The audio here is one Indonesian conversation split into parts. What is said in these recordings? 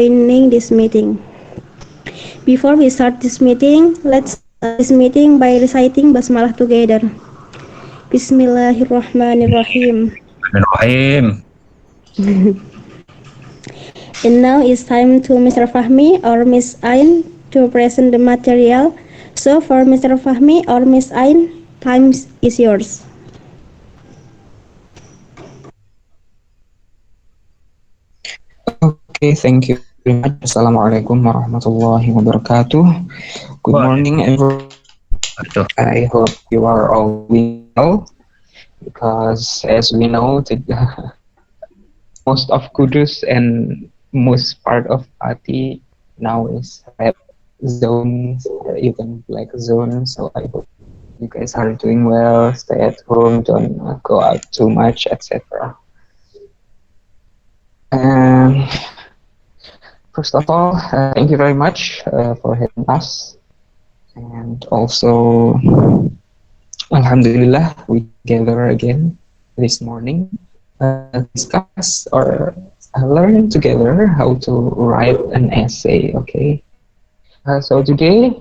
joining this meeting. Before we start this meeting, let's start this meeting by reciting basmalah together. Bismillahirrahmanirrahim. Bismillahirrahmanirrahim. And now it's time to Mr. Fahmi or Miss Ain to present the material. So for Mr. Fahmi or Miss Ain, time is yours. Okay, thank you very much. Assalamualaikum warahmatullahi wabarakatuh. Good Wah, morning, everyone. aduh. I hope you are all doing well because, as we know, most of Kudus and most part of Pati now is red zone, even black zone. So I hope you guys are doing well. Stay at home, don't go out too much, etc. And first of all, thank you very much for having us. And also, Alhamdulillah, we gather again this morning, discuss or learn together how to write an essay, okay? So today,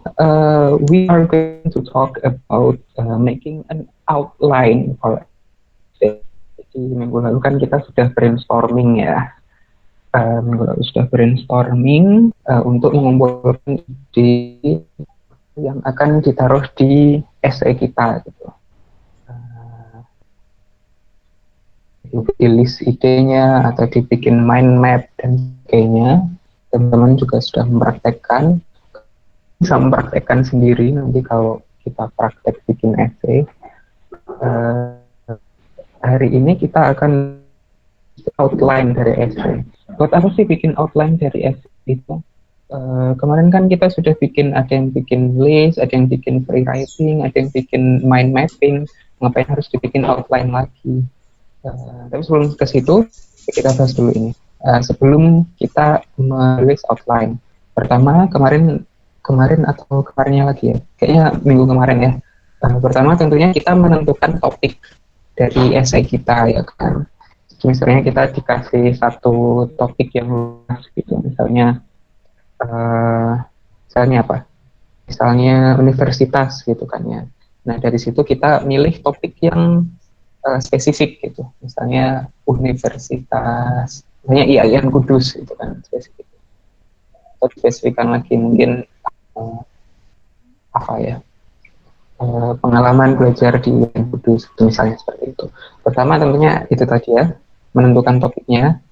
we are going to talk about making an outline for essay. Jadi minggu lalu kan kita sudah brainstorming ya. Minggu lalu sudah brainstorming untuk mengumpulkan ide yang akan ditaruh di essay kita gitu. Ditulis idenya atau dibikin mind map dan sebagainya. Teman-teman juga sudah bisa mempraktekkan sendiri nanti kalau kita praktek bikin essay. Hari ini kita akan outline dari essay. Buat apa sih bikin outline dari essay itu? Kemarin kan kita sudah bikin, ada yang bikin list, ada yang bikin free writing, ada yang bikin mind mapping. Ngapain harus dibikin outline lagi? Tapi sebelum ke situ, kita bahas dulu ini. Sebelum kita menulis outline, pertama kemarin atau kemarinnya lagi ya, kayaknya minggu kemarin ya. Pertama tentunya kita menentukan topik dari essay kita ya kan. Misalnya kita dikasih satu topik yang luas gitu, misalnya apa? Misalnya universitas gitu kan ya. Nah dari situ kita milih topik yang spesifik gitu. Misalnya universitas, misalnya IAIN Kudus gitu kan spesifik. Atau spesifikan lagi mungkin pengalaman belajar di IAIN Kudus misalnya seperti itu. Pertama tentunya itu tadi ya, menentukan topiknya.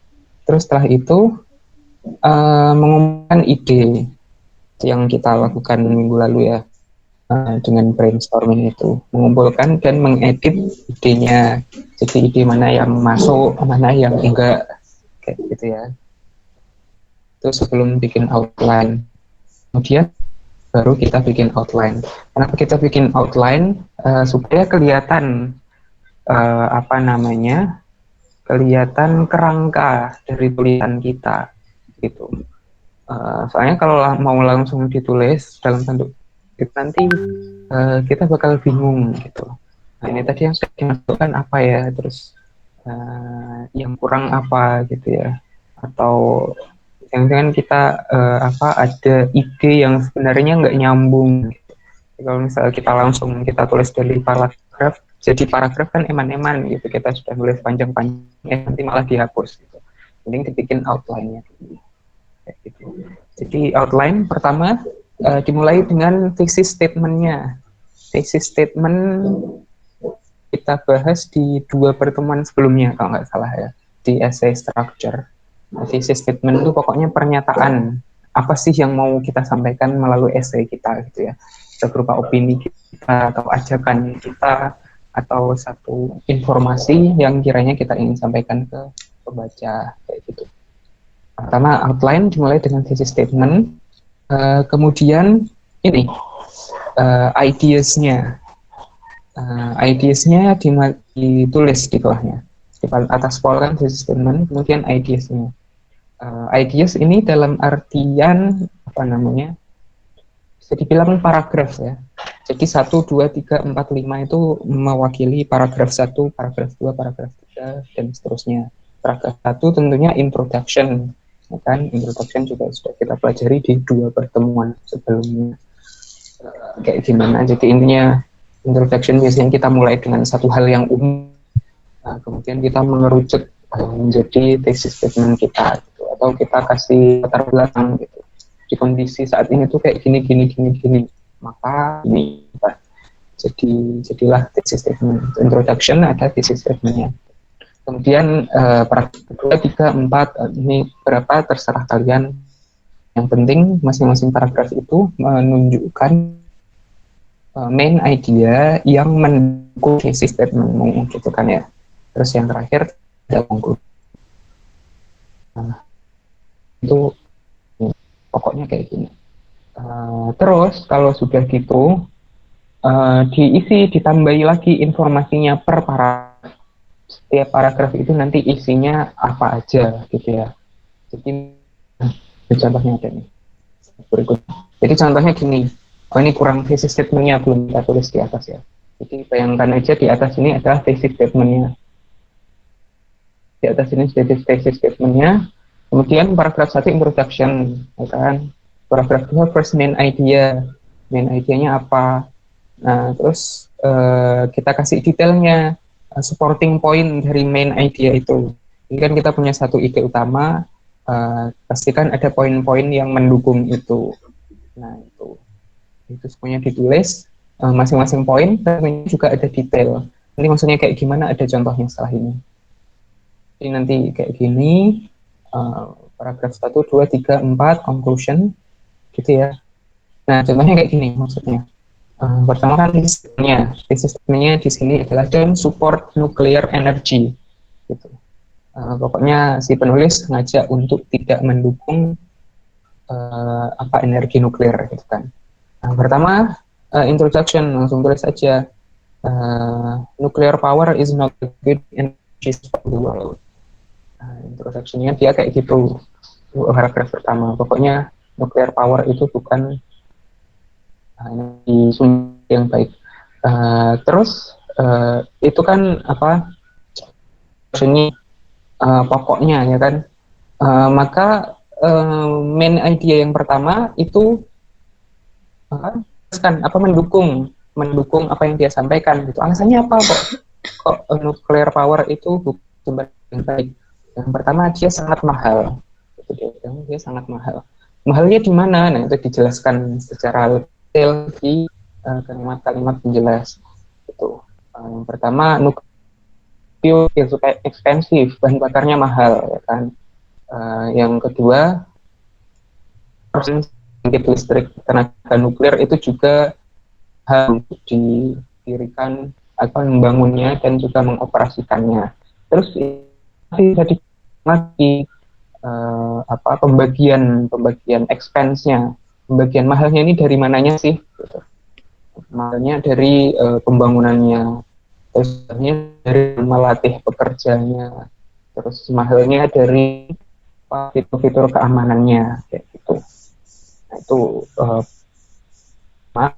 Terus setelah itu mengumumkan ide yang kita lakukan minggu lalu ya, dengan brainstorming itu, mengumpulkan dan mengedit idenya, jadi ide mana yang masuk, mana yang enggak, kayak gitu ya. Itu sebelum bikin outline. Kemudian baru kita bikin outline. Kenapa kita bikin outline? Supaya kelihatan kelihatan kerangka dari tulisan kita gitu. Soalnya kalau mau langsung ditulis dalam bentuk itu nanti kita bakal bingung gitu. Nah ini tadi yang sudah dimasukkan apa ya, terus yang kurang apa gitu ya, atau jangan-jangan kita ada ide yang sebenarnya nggak nyambung gitu. Kalau misalnya kita langsung kita tulis dari paragraf, jadi paragraf kan eman-eman gitu, kita sudah nulis panjang-panjang nanti malah dihapus gitu. Mending dibikin outline-nya gitu. Jadi outline pertama dimulai dengan thesis statement-nya. Thesis statement kita bahas di 2 pertemuan sebelumnya kalau nggak salah ya, di essay structure. Thesis statement itu pokoknya pernyataan apa sih yang mau kita sampaikan melalui essay kita gitu ya. Bisa berupa opini kita atau ajakan kita atau satu informasi yang kiranya kita ingin sampaikan ke pembaca kayak gitu. Pertama outline dimulai dengan thesis statement, kemudian ini ideas-nya ditulis di bawahnya, di atas pol kan thesis statement, kemudian ideas-nya. Ideas ini dalam artian bisa dibilang paragraf ya. Jadi 1, 2, 3, 4, 5 itu mewakili paragraf 1, paragraf 2, paragraf 3 dan seterusnya. Paragraf 1 tentunya introduction, ya kan? Introduction juga sudah kita pelajari di 2 pertemuan sebelumnya. Kayak gimana? Jadi intinya introduction biasanya kita mulai dengan satu hal yang umum, nah, kemudian kita mengerucut menjadi thesis statement kita, gitu. Atau kita kasih latar belakang gitu. Di kondisi saat ini tuh kayak gini, maka ini jadilah thesis statement. Introduction ada thesis statementnya. Kemudian paragraf 2, 3, 4 ini berapa terserah kalian. Yang penting masing-masing paragraf itu menunjukkan main idea yang mendukung thesis statementmu gitu kan ya. Terus yang terakhir ada konklusi. Nah, itu pokoknya kayak gini. Terus kalau sudah gitu ditambahi lagi informasinya per paragraf. Setiap paragraf itu nanti isinya apa aja gitu ya. Jadi contohnya ada nih berikut. Jadi contohnya gini, ini kurang thesis statementnya belum kita tulis di atas ya. Jadi bayangkan aja di atas ini adalah thesis statementnya. Di atas ini sudah thesis statementnya. Kemudian paragraf 1 introduction, ya kan? Paragraf 2 first main idea. Main idenya apa? Nah, terus kita kasih detailnya, supporting point dari main idea itu. Ini kan kita punya satu ide utama, pastikan ada poin-poin yang mendukung itu. Nah, itu semuanya ditulis, masing-masing poin, tapi juga ada detail. Ini maksudnya kayak gimana, ada contohnya setelah ini. Jadi nanti kayak gini, paragraf 1, 2, 3, 4, conclusion, gitu ya. Nah, contohnya kayak gini maksudnya. Pertama kan sistemnya di sini adalah don't support nuclear energy, gitu. Pokoknya si penulis ngajak untuk tidak mendukung energi nuklir, gitu kan. Pertama introduction, langsung tulis saja nuclear power is not a good energy for the world. Introduction-nya dia kayak gitu, paragraf pertama. Pokoknya nuclear power itu bukan energi sumber yang baik. Terus itu kan ini pokoknya ya kan. Maka main idea yang pertama itu mendukung apa yang dia sampaikan gitu. Alasannya apa kok nuclear power itu bukan sumber yang baik? Yang pertama dia sangat mahal. Dia sangat mahal. Mahalnya di mana? Nah, itu dijelaskan secara detail di kalimat-kalimat penjelas. Itu yang pertama, nuklir supaya ekspensif, bahan bakarnya mahal, ya kan. Yang kedua, pembangkit listrik tenaga nuklir itu juga harus didirikan atau membangunnya dan juga mengoperasikannya. Terus jadi lagi pembagian expense-nya, pembagian mahalnya ini dari mananya sih? Mahalnya dari pembangunannya, terus dari melatih pekerjanya, terus mahalnya dari fitur-fitur keamanannya, kayak gitu. Nah, itu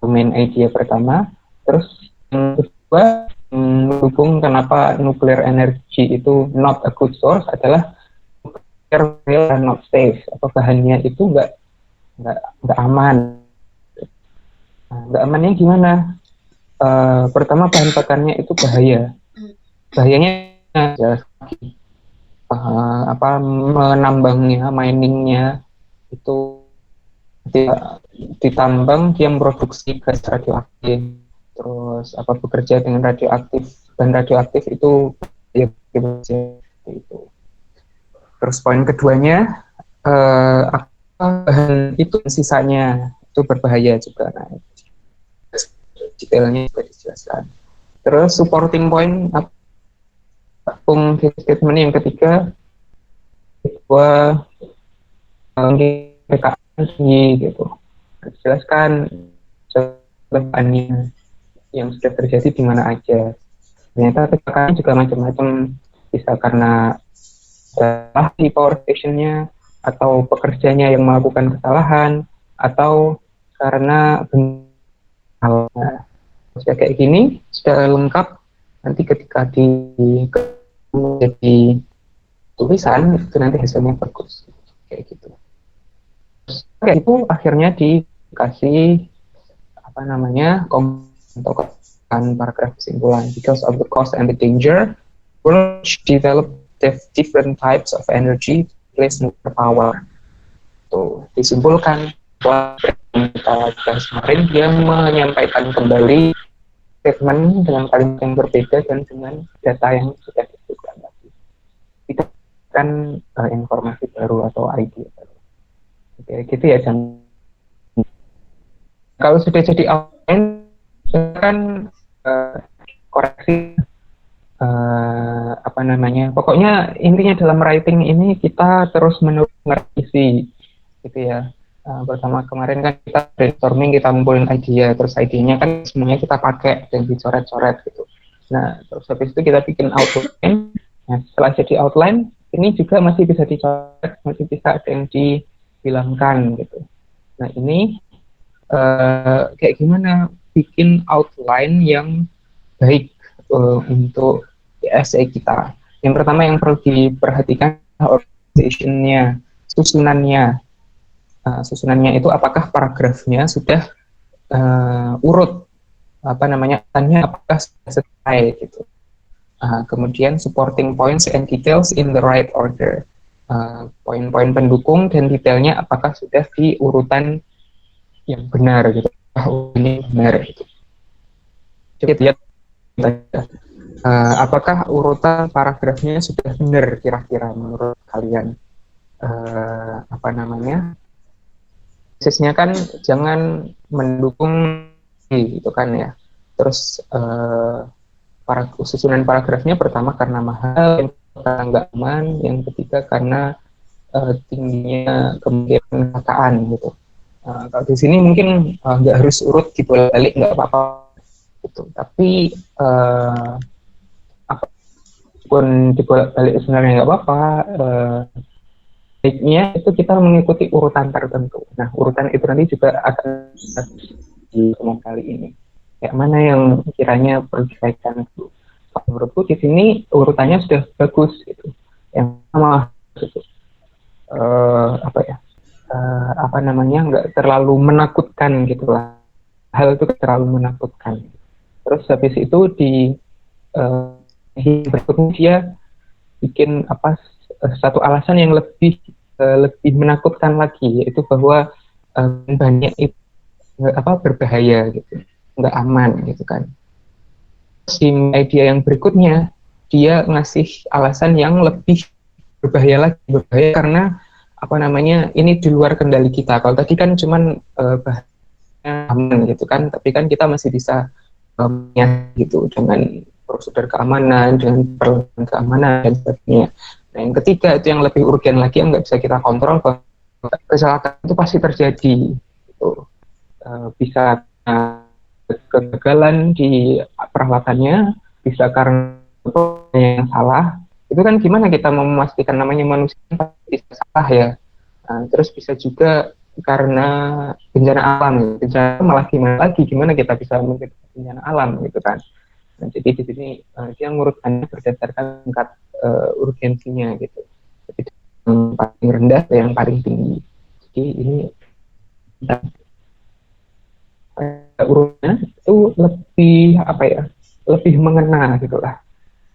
main idea pertama. Terus yang kedua, mendukung kenapa nuclear energy itu not a good source adalah nuclear and not safe, atau bahannya itu nggak aman. Nggak amannya gimana? Pertama, bahan bakarnya itu bahaya. Bahayanya menambangnya, miningnya itu ditambang, dia memproduksi gas radioaktif, terus bekerja dengan radioaktif, dan radioaktif itu ya itu. Terus poin keduanya, bahan itu sisanya itu berbahaya juga. Nah, detailnya juga dijelaskan. Terus supporting point, statement yang ketiga, bahwa PKN tinggi gitu. Dijelaskan sebabnya yang sudah terjadi di mana aja. Ternyata PKN juga macam-macam, bisa karena salah di power station-nya, atau pekerjanya yang melakukan kesalahan, atau karena sudah kayak gini, sudah lengkap. Nanti ketika jadi tulisan itu nanti hasilnya bagus. kayak gitu. Terus kayak itu akhirnya dikasih apa namanya untuk paragraf kesimpulan. Because of the cost and the danger, world develop different types of energy to replace nuclear power. Tuh disimpulkan bahwa kita kemarin dia menyampaikan kembali statement dengan kalimat yang berbeda dan dengan data yang sudah disebutkan tadi. Itu kan informasi baru atau ide baru. Oke, gitu ya Jan. Kalau sudah jadi outline, kan koreksi apa namanya. Pokoknya intinya dalam writing ini kita terus menerus merevisi, gitu ya. Pertama kemarin kan kita brainstorming, kita ngumpulin ide, terus idenya kan semuanya kita pakai dan dicoret-coret gitu. Nah, terus habis itu kita bikin outline. Nah, setelah jadi outline, ini juga masih bisa dicoret, masih bisa ada yang dihilangkan gitu. Nah, ini kayak gimana bikin outline yang baik untuk essay kita. Yang pertama yang perlu diperhatikan organization-nya, susunannya. Susunannya itu apakah paragrafnya sudah urut, apa namanya, apakah sudah selesai gitu. Kemudian supporting points and details in the right order. Poin-poin pendukung dan detailnya apakah sudah di urutan yang benar gitu. Ini benar gitu. Jadi lihat apakah urutan paragrafnya sudah benar kira-kira menurut kalian. Apa namanya? Prosesnya kan jangan mendukung gitu kan ya. Terus susunan paragrafnya pertama karena mahal, yang karena nggak aman, yang ketiga karena tingginya kemungkinan kecelakaan gitu. Kalau di sini mungkin nggak harus urut dibolak-balik, nggak apa-apa gitu. Tapi apapun dibolak-balik sebenarnya nggak apa-apa. Baiknya itu kita mengikuti urutan tertentu. Nah, urutan itu nanti juga akan di kali ini. Kayak mana yang kiranya perlu dikaitkan dulu. Menurutku di sini urutannya sudah bagus gitu. Yang sama gitu. Apa ya? Apa namanya? Nggak terlalu menakutkan gitu lah. Hal itu terlalu menakutkan. Terus habis itu di berikutnya dia bikin apa? Satu alasan yang lebih menakutkan lagi, yaitu bahwa banyak itu berbahaya gitu, nggak aman gitu kan. Si idea yang berikutnya dia ngasih alasan yang lebih berbahaya karena apa namanya, ini di luar kendali kita. Kalau tadi kan cuman bahaya aman gitu kan, tapi kan kita masih bisa gitu dengan prosedur keamanan, dengan perlindungan keamanan dan sebagainya. Nah, yang ketiga itu yang lebih urgen lagi, yang nggak bisa kita kontrol, bahwa kecelakaan itu pasti terjadi. Gitu. Bisa kegagalan di peralatannya, bisa karena yang salah. Itu kan gimana kita mau memastikan, namanya manusia bisa salah ya. Terus bisa juga karena bencana alam. Bencana malah gimana kita bisa mencegah bencana alam gitu kan. Nah, jadi di sini dia ngurutkannya berdasarkan tingkat urgensinya gitu. Jadi yang paling rendah ke yang paling tinggi. Jadi ini urutnya itu lebih apa ya? Lebih mengena gitulah.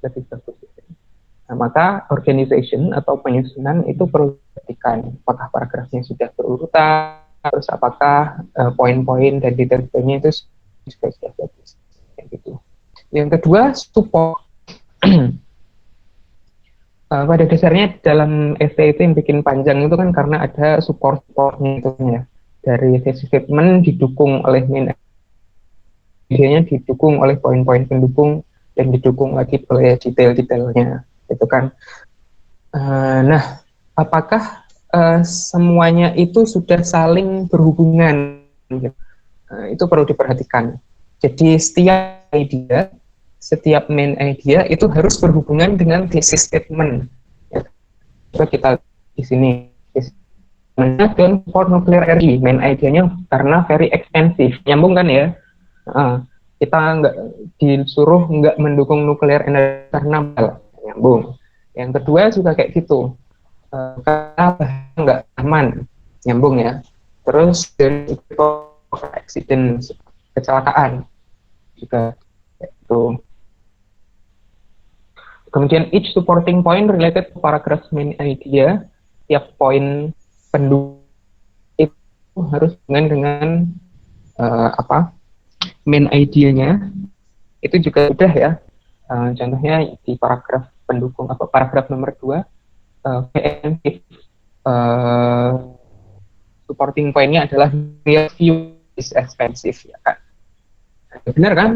Lebih bagus. Nah, maka organization atau penyusunan itu perlu diperhatikan. Apakah paragrafnya sudah berurutan, terus apakah poin-poin dan detailnya itu sudah bagus. Kayak gitu. Yang kedua, support. Pada dasarnya dalam essay itu yang bikin panjang itu kan karena ada support-supportnya itu ya. Dari sesi statement didukung oleh main idenya, didukung oleh poin-poin pendukung, dan didukung lagi oleh detail-detailnya. Itu kan. Nah, apakah semuanya itu sudah saling berhubungan? Itu perlu diperhatikan. Jadi setiap main idea itu harus berhubungan dengan thesis statement. Ya. Kita di sini dan for nuclear energy, main idenya karena very expensive, nyambung kan ya? Kita nggak disuruh nggak mendukung nuclear energy karena nyambung. Yang kedua juga kayak gitu. karena nggak aman, nyambung ya. Terus dari accident, kecelakaan juga itu. Kemudian each supporting point related to paragraph's main idea, tiap poin pendukung itu harus dengan main idenya, itu juga udah ya. Contohnya di paragraf pendukung paragraf nomor 2, supporting point-nya adalah real view is expensive, ya kan? Benar kan?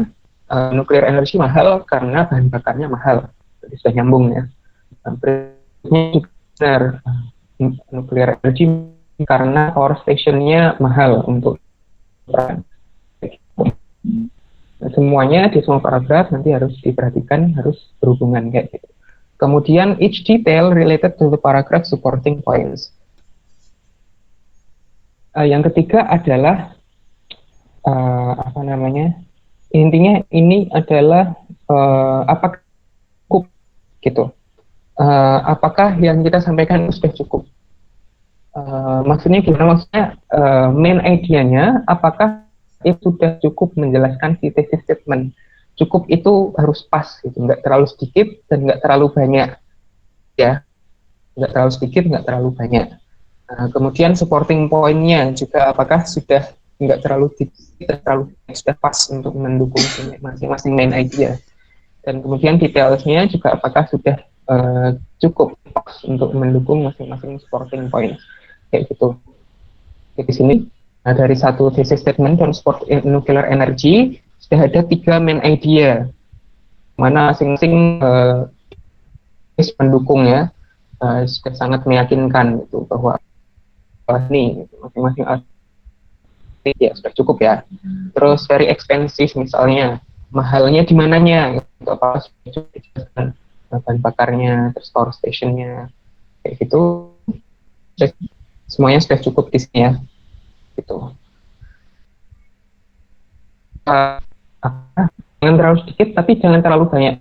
Nuclear energy mahal karena bahan bakarnya mahal. Jadi sudah nyambung ya. Berikutnya juga benar, nuclear energy karena power station-nya mahal untuk semuanya di semua paragraf nanti harus diperhatikan, harus berhubungan kayak gitu. Kemudian each detail related to the paragraph supporting points. Yang ketiga adalah intinya ini adalah apakah cukup gitu. Apakah yang kita sampaikan sudah cukup? Maksudnya gimana? Maksudnya main idenya apakah itu sudah cukup menjelaskan si thesis statement? Cukup itu harus pas gitu, nggak terlalu sedikit dan nggak terlalu banyak ya, nggak terlalu sedikit, nggak terlalu banyak. Kemudian supporting point-nya juga apakah sudah nggak terlalu sedikit, terlalu sudah pas untuk mendukung masing-masing main idea. Dan kemudian detailsnya juga apakah sudah cukup pas untuk mendukung masing-masing supporting point kayak gitu. Di sini dari satu thesis statement dan support nuclear energy sudah ada 3 main idea, mana masing-masing pendukungnya sudah sangat meyakinkan gitu, bahwa ini gitu, masing-masing ya sudah cukup ya. Terus very expensive misalnya, mahalnya di mananya gitu, apa bahan bakarnya, terus power stationnya kayak gitu, semuanya sudah cukup di sini ya gitu. Jangan terlalu sedikit tapi jangan terlalu banyak.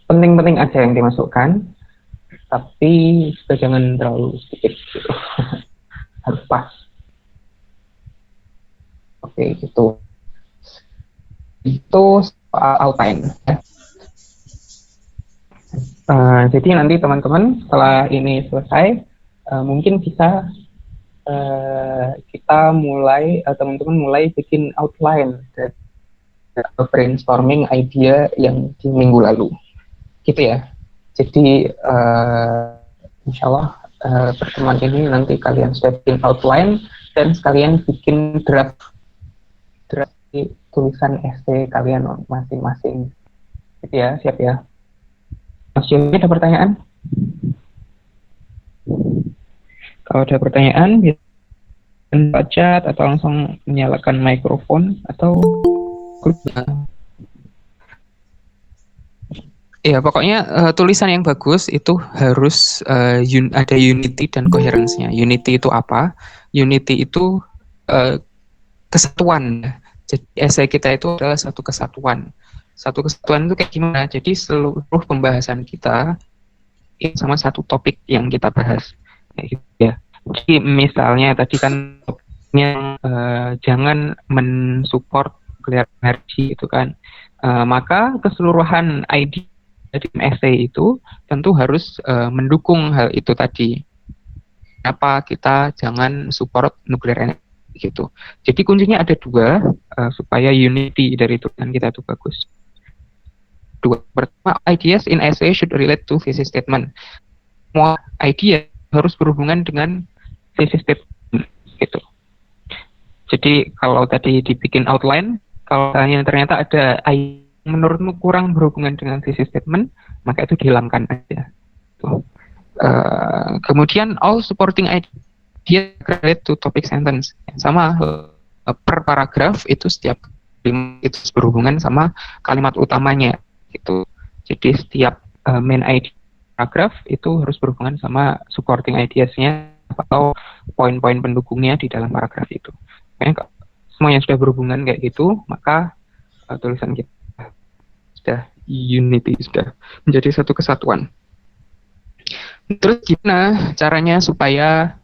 Penting-penting aja yang dimasukkan, tapi juga jangan terlalu sedikit gitu. Harus pas. Oke, gitu. Itu soal outline. Jadi nanti teman-teman setelah ini selesai, mungkin bisa kita mulai, teman-teman mulai bikin outline dari brainstorming idea yang di minggu lalu, gitu ya. Jadi insya Allah pertemuan ini nanti kalian sudah bikin outline dan sekalian bikin draft tulisan essay kalian masing-masing, gitu ya. Siap ya? Mas Jimmy, ada pertanyaan? Kalau ada pertanyaan, bisa chat atau langsung menyalakan mikrofon atau grup. Ya, pokoknya tulisan yang bagus itu harus ada unity dan coherence-nya. Unity itu apa? Unity itu kesatuan. Jadi essay kita itu adalah satu kesatuan. Satu kesatuan itu kayak gimana? Jadi seluruh pembahasan kita itu sama satu topik yang kita bahas. Kayak gitu ya. Jadi misalnya tadi kan topiknya jangan mensupport nuclear energy itu kan. Maka keseluruhan ide dari essay itu tentu harus mendukung hal itu tadi. Kenapa kita jangan support nuclear energy gitu. Jadi kuncinya ada 2 supaya unity dari tulisan kita itu bagus. 2. Pertama, ideas in essay should relate to thesis statement. Semua idea harus berhubungan dengan thesis statement gitu. Jadi kalau tadi dibikin outline, kalau ternyata ada menurutmu kurang berhubungan dengan thesis statement, maka itu dihilangkan aja. Kemudian all supporting idea relate to topic sentence. Sama per paragraf itu setiap kalimat itu berhubungan sama kalimat utamanya gitu. Jadi setiap main idea paragraf itu harus berhubungan sama supporting ideas-nya atau poin-poin pendukungnya di dalam paragraf itu. Makanya semuanya sudah berhubungan kayak gitu, maka tulisan kita sudah unity, sudah menjadi satu kesatuan. Terus gimana caranya supaya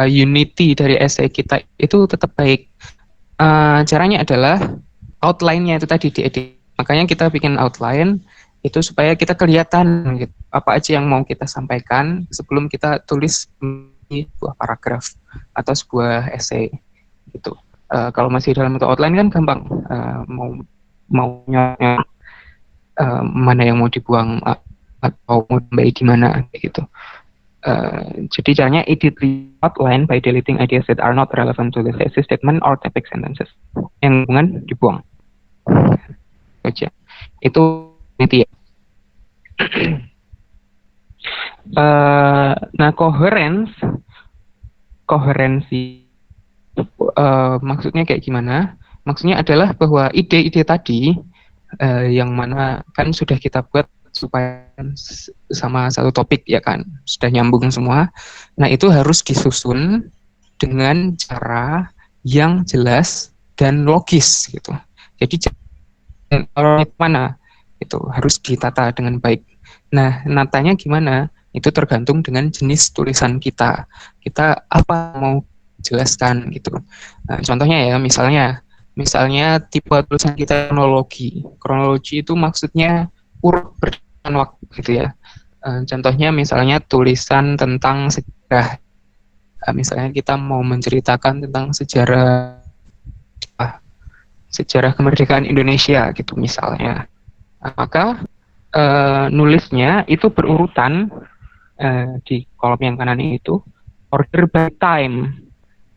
unity dari essay kita itu tetap baik? Caranya adalah outline-nya itu tadi diedit. Makanya kita bikin outline itu supaya kita kelihatan gitu, apa aja yang mau kita sampaikan sebelum kita tulis di sebuah paragraf atau sebuah essay gitu. Kalau masih dalam bentuk outline kan gampang, maunya mana yang mau dibuang atau mau tambahin di mana gitu. Jadi caranya edit the outline by deleting ideas that are not relevant to the essay statement or topic sentences. Yang hubungan dibuang. Aja. Itu ya. Nah, koherensi maksudnya kayak gimana? Maksudnya adalah bahwa ide-ide tadi yang mana kan sudah kita buat supaya sama satu topik ya kan, sudah nyambung semua. Nah, itu harus disusun dengan cara yang jelas dan logis gitu. Jadi kalau mana itu harus ditata dengan baik. Nah, natanya gimana? Itu tergantung dengan jenis tulisan kita. Kita apa mau jelaskan gitu. Nah, contohnya ya, misalnya tipe tulisan kita kronologi. Kronologi itu maksudnya urut berdasarkan waktu gitu ya. Contohnya misalnya tulisan tentang sejarah. Misalnya kita mau menceritakan tentang sejarah kemerdekaan Indonesia gitu misalnya. Maka nulisnya itu berurutan di kolom yang kanan itu order by time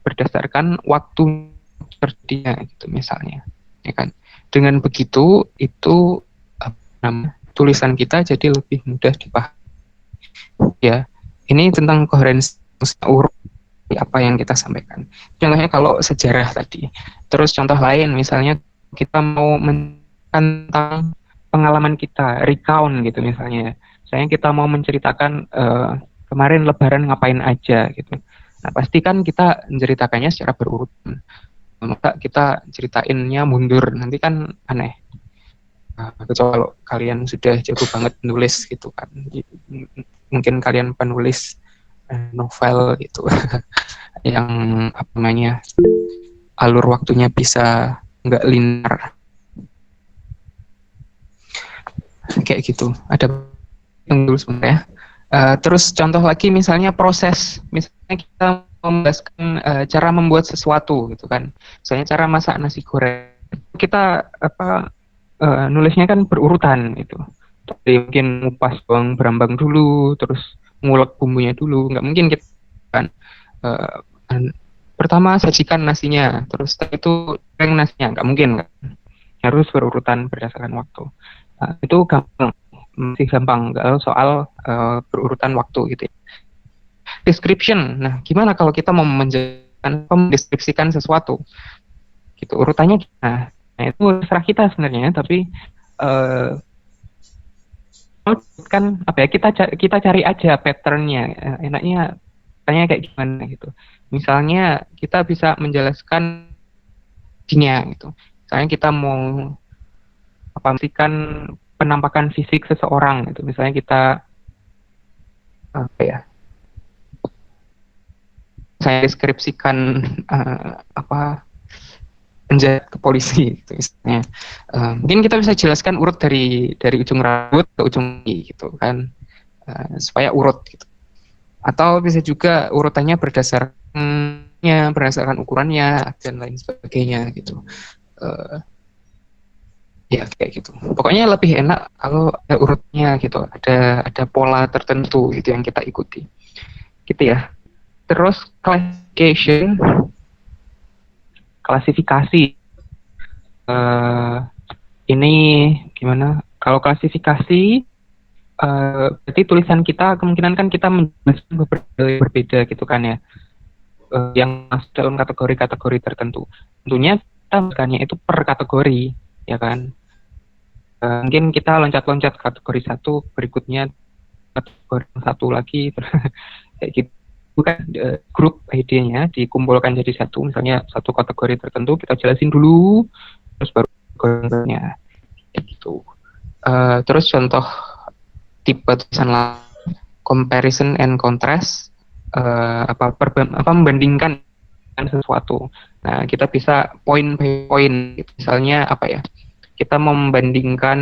berdasarkan waktu terjadinya gitu misalnya, ya kan. Dengan begitu itu tulisan kita jadi lebih mudah dipahami. Ya, ini tentang koherensi urut apa yang kita sampaikan. Contohnya kalau sejarah tadi. Terus contoh lain misalnya kita mau tentang pengalaman kita, recount gitu misalnya. Misalnya kita mau menceritakan kemarin Lebaran ngapain aja gitu. Nah, pasti kan kita menceritakannya secara berurutan. Maka kita ceritainnya mundur, nanti kan aneh. Kecuali kalau kalian sudah jago banget nulis gitu kan. Mungkin kalian penulis novel gitu. Yang apa namanya, alur waktunya bisa nggak linear. Kayak gitu. Ada yang dulu sebenarnya. Terus contoh lagi misalnya proses, misalnya kita membahaskan cara membuat sesuatu gitu kan, misalnya cara masak nasi goreng, kita nulisnya kan berurutan gitu. Jadi mungkin ngupas bawang berambang dulu, terus ngulek bumbunya dulu, nggak mungkin kita kan pertama sajikan nasinya, terus setelah itu goreng nasinya, nggak mungkin kan? Harus berurutan berdasarkan waktu. Itu gampang. Masih gampang kalau soal berurutan waktu gitu ya. Description. Nah, gimana kalau kita mau mendeskripsikan sesuatu? Gitu, urutannya gimana? Nah, itu terserah kita sebenarnya, tapi kan apa ya, kita cari aja patternnya. Enaknya tanya kayak gimana gitu. Misalnya kita bisa menjelaskan dinya gitu. Misalnya kita mau pastikan penampakan fisik seseorang itu, misalnya kita saya deskripsikan penjahat ke polisi gitu misalnya. Mungkin kita bisa jelaskan urut dari ujung rambut ke ujung kaki gitu kan, supaya urut gitu. Atau bisa juga urutannya berdasarkan ukurannya dan lain sebagainya gitu. Ya kayak gitu. Pokoknya lebih enak kalau ada urutnya gitu, ada pola tertentu gitu yang kita ikuti. Gitu ya. Terus klasifikasi. Ini gimana? Kalau klasifikasi berarti tulisan kita kemungkinan kan kita menjelaskan berbeda gitu kan ya. Yang masuk dalam kategori-kategori tertentu. Tentunya kita bukannya itu per kategori, ya kan? Mungkin kita loncat-loncat kategori satu, berikutnya kategori satu lagi, kayak gitu. Bukan grup idenya dikumpulkan jadi satu, misalnya satu kategori tertentu kita jelasin dulu, terus baru kategorinya, kayak gitu. Terus contoh tipe tulisan comparison and contrast, membandingkan sesuatu. Nah, kita bisa point by point. Misalnya apa ya? Kita mau membandingkan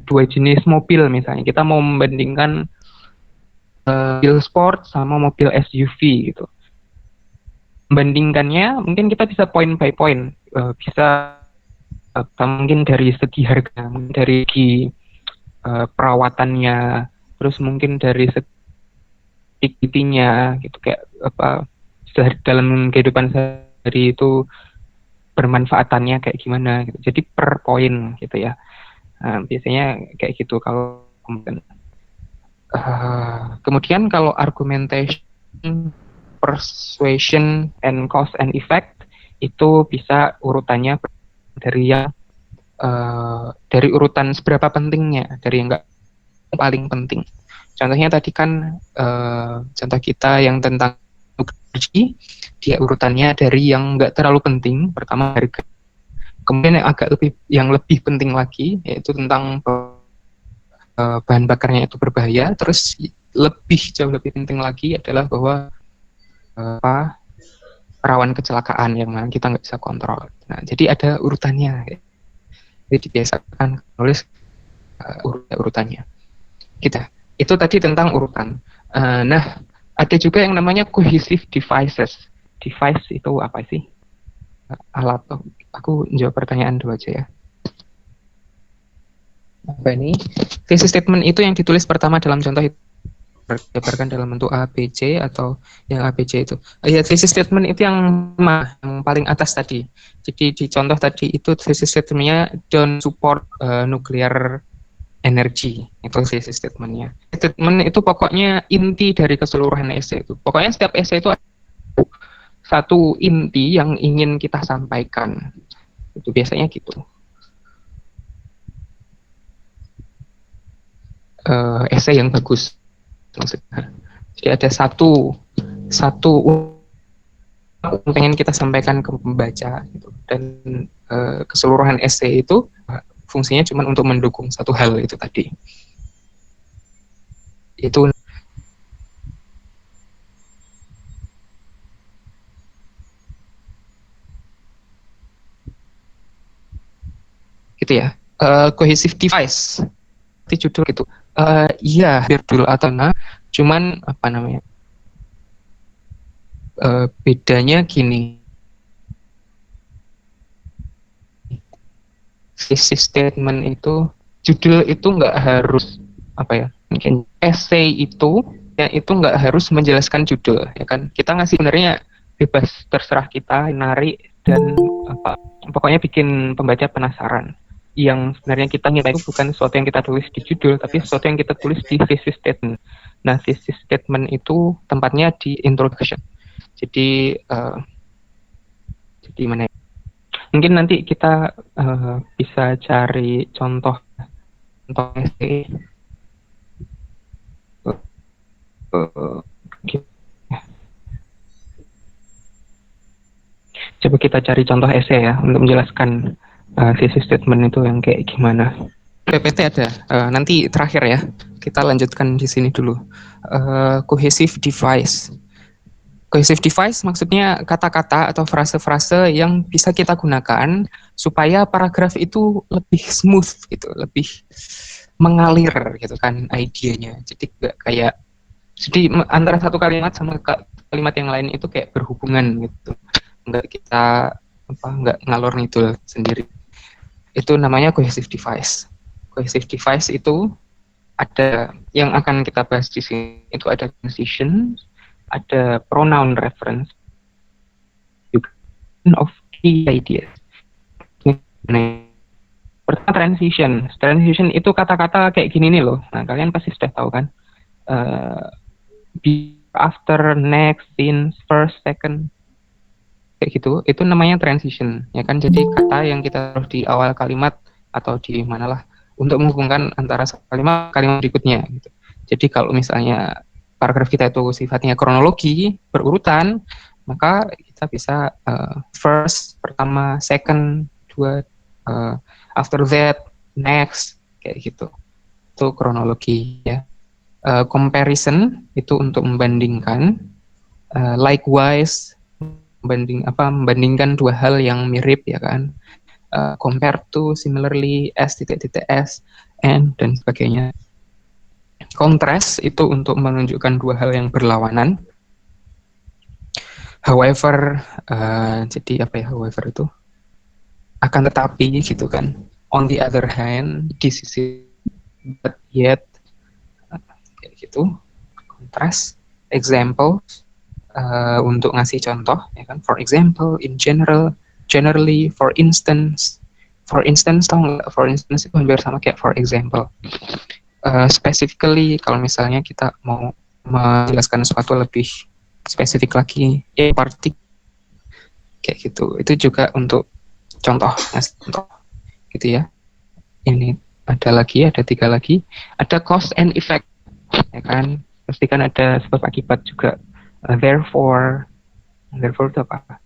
dua jenis mobil misalnya. Kita mau membandingkan mobil sport sama mobil SUV gitu. Membandingkannya mungkin kita bisa point by point. Bisa mungkin dari segi harga, mungkin dari segi perawatannya, terus mungkin dari segi gitu, kayak dalam kehidupan sehari itu bermanfaatannya kayak gimana gitu. Jadi per poin gitu ya. Biasanya kayak gitu kalau kemudian kalau argumentation, persuasion, and cause and effect itu bisa urutannya dari urutan seberapa pentingnya, dari yang nggak paling penting. Contohnya tadi kan contoh kita yang tentang energi, dia urutannya dari yang nggak terlalu penting, pertama harga, kemudian yang lebih penting lagi yaitu tentang bahan bakarnya itu berbahaya, terus jauh lebih penting lagi adalah bahwa rawan kecelakaan yang kita nggak bisa kontrol. Nah, jadi ada urutannya. Jadi dibiasakan nulis urutannya. Itu tadi tentang urutan. Nah, ada juga yang namanya cohesive devices. Device itu apa sih? Alat. Aku jawab pertanyaan dulu aja ya. Apa ini? Thesis statement itu yang ditulis pertama dalam contoh itu digambarkan dalam bentuk A, B, C atau yang A, B, C itu. Ya, thesis statement itu yang paling atas tadi. Jadi di contoh tadi itu thesis statementnya don't support nuclear energy, itu thesis statementnya. Statement itu pokoknya inti dari keseluruhan esai itu. Pokoknya setiap esai itu ada satu inti yang ingin kita sampaikan. Itu biasanya gitu. Esai yang bagus maksudnya. Jadi ada satu yang pengen kita sampaikan ke pembaca gitu. Dan keseluruhan esai itu fungsinya cuma untuk mendukung satu hal itu tadi. Itu gitu ya. Cohesive device seperti judul gitu. Iya, judul atau cuman apa namanya? Bedanya gini. Thesis statement itu judul itu nggak harus apa ya? Mungkin essay itu nggak harus menjelaskan judul ya kan. Kita ngasih sebenarnya bebas, terserah kita narik dan pokoknya bikin pembaca penasaran. Yang sebenarnya kita nilai itu bukan sesuatu yang kita tulis di judul, tapi sesuatu yang kita tulis di thesis statement. Nah, thesis statement itu tempatnya di introduction. Jadi mana? Mungkin nanti kita bisa cari contoh essay. Coba kita cari contoh essay ya untuk menjelaskan thesis statement itu yang kayak gimana. PPT ada. Nanti terakhir ya. Kita lanjutkan di sini dulu. Cohesive device. Cohesive device maksudnya kata-kata atau frase-frase yang bisa kita gunakan supaya paragraf itu lebih smooth gitu, lebih mengalir gitu kan idenya. Jadi nggak kayak, jadi antara satu kalimat sama kalimat yang lain itu kayak berhubungan gitu. Nggak ngalor ngidul sendiri. Itu namanya cohesive device. Cohesive device itu ada yang akan kita bahas di sini, itu ada transition, ada pronoun reference, of key ideas. Pertama transition itu kata-kata kayak gini nih loh. Nah, kalian pasti sudah tahu kan? After, next, since, first, second, kayak gitu. Itu namanya transition, ya kan? Jadi kata yang kita taruh di awal kalimat atau di manalah untuk menghubungkan antara kalimat berikutnya. Gitu. Jadi kalau misalnya paragraf kita itu sifatnya kronologi, berurutan, maka kita bisa first, pertama, second, dua, after that, next, kayak gitu. Itu kronologi ya. Comparison itu untuk membandingkan. Likewise, membandingkan dua hal yang mirip, ya kan. Compare to, similarly, as titik-titik s, and dan sebagainya. Contrast itu untuk menunjukkan dua hal yang berlawanan. However, jadi apa ya however itu? Akan tetapi gitu kan. On the other hand, this is it, but yet, kayak gitu. Contrast, example, untuk ngasih contoh, ya kan. For example, in general, generally, for instance, tau nggak? For instance itu hampir sama kayak for example. Specifically, kalau misalnya kita mau menjelaskan sesuatu lebih spesifik lagi, kayak gitu. Itu juga untuk contoh, ngasih contoh, gitu ya. Ini ada 3 lagi. Ada cause and effect, ya kan. Pasti kan ada sebab akibat juga. Therefore itu apa?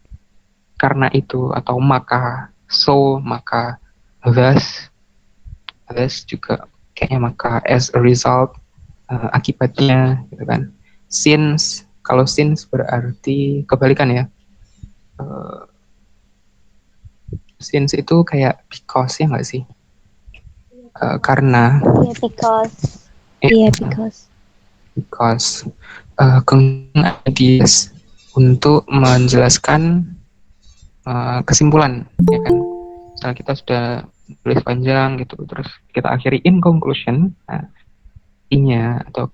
Karena itu, atau maka, so, maka, thus juga kayaknya maka, as a result, akibatnya, gitu kan. Since, kalau since berarti kebalikan ya. Since itu kayak because, ya nggak sih? Karena. Because. Kemudian ideas untuk menjelaskan kesimpulan, ya kan. Misalnya kita sudah tulis panjang gitu, terus kita akhiri in conclusion. Nah, intinya atau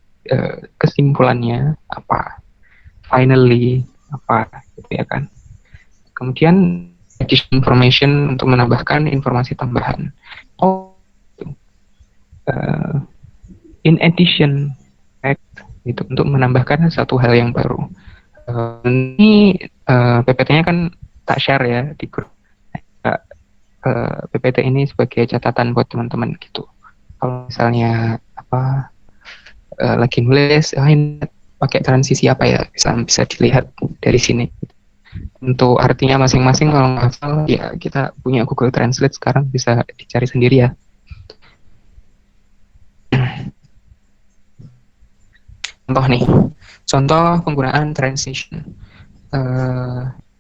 kesimpulannya apa, finally apa, gitu ya kan. Kemudian additional information untuk menambahkan informasi tambahan. In addition, gitu, untuk menambahkan satu hal yang baru. Ini PPT-nya kan tak share ya di grup. PPT ini sebagai catatan buat teman-teman gitu. Kalau misalnya lagi nulis, ini pakai transisi apa ya, bisa dilihat dari sini. Untuk artinya masing-masing kalau nggak hafal, ya kita punya Google Translate sekarang, bisa dicari sendiri ya. Contoh penggunaan transition.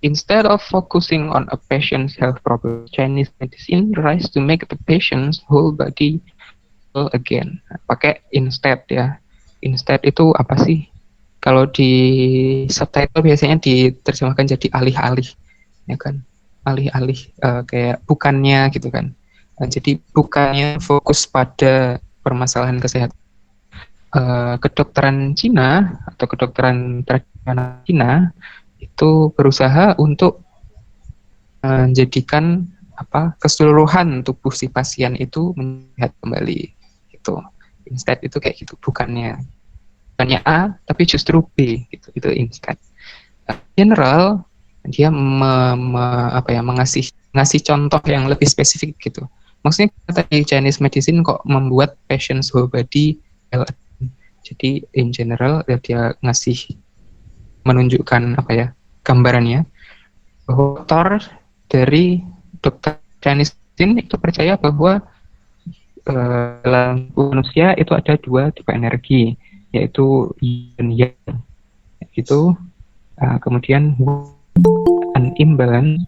Instead of focusing on a patient's health problem, Chinese medicine tries to make the patient's whole body whole again. Pakai instead ya. Instead itu apa sih? Kalau di subtitle biasanya diterjemahkan jadi alih-alih, ya kan? Alih-alih, kayak bukannya gitu kan. Jadi bukannya fokus pada permasalahan kesehatan. Kedokteran Cina atau kedokteran tradisional Cina itu berusaha untuk menjadikan keseluruhan tubuh si pasien itu menyehat kembali. Itu instead itu kayak gitu, bukannya A tapi justru B gitu. Itu instead. General dia ngasih contoh yang lebih spesifik gitu. Maksudnya tadi Chinese medicine kok membuat patient's whole body health. Jadi in general dia menunjukkan gambarannya bahwa dokter dari dokter Chinese medicine itu percaya bahwa dalam manusia itu ada 2 tipe energi, yaitu yin dan yang. Itu kemudian an imbalance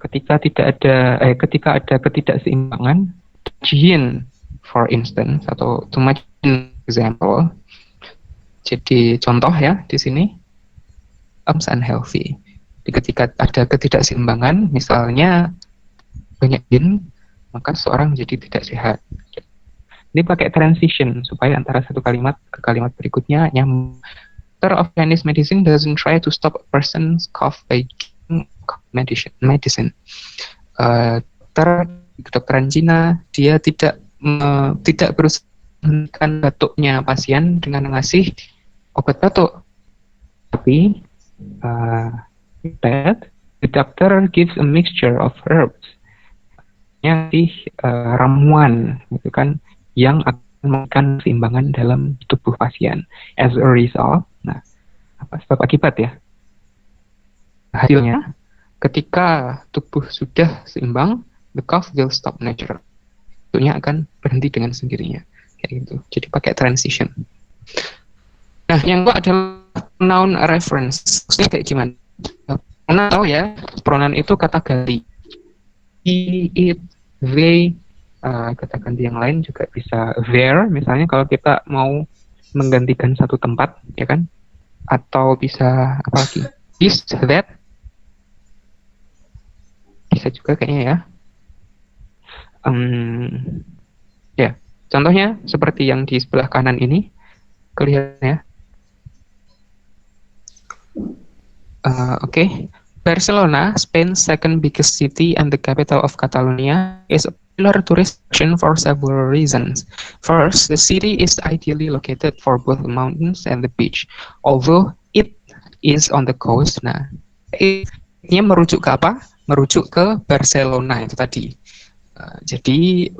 ketika ada ketidakseimbangan, yin for instance, atau too much example. Jadi contoh ya di sini unhealthy. Jadi ketika ada ketidakseimbangan, misalnya banyak yin, maka seorang menjadi tidak sehat. Ini pakai transition supaya antara satu kalimat ke kalimat berikutnya nyambung. Doctor of Chinese medicine doesn't try to stop a person's cough by giving medicine. Kedokteran Cina dia tidak berusaha menghentikan batuknya pasien dengan mengasih obat batuk, tapi the doctor gives a mixture of herbs, ramuan gitu kan, yang akan memberikan keseimbangan dalam tubuh pasien. As a result, sebab akibat ya. Hasilnya, ketika tubuh sudah seimbang, the cough will stop naturally. Batuknya akan berhenti dengan sendirinya. Kayak gitu. Jadi pakai transition. Nah, yang kedua adalah noun reference. Maksudnya kayak gimana? Pronoun tahu ya, pronoun itu kata ganti. He, it, they, kata ganti yang lain juga bisa their, misalnya kalau kita mau menggantikan satu tempat, ya kan? Atau bisa apa lagi? This, that, bisa juga kayaknya ya. Ya, contohnya seperti yang di sebelah kanan ini, kelihatan ya. Okay. Barcelona, Spain's second biggest city and the capital of Catalonia, is a popular tourist attraction for several reasons. First, the city is ideally located for both the mountains and the beach, although it is on the coast. Nah, ini merujuk ke apa? Merujuk ke Barcelona itu tadi. Jadi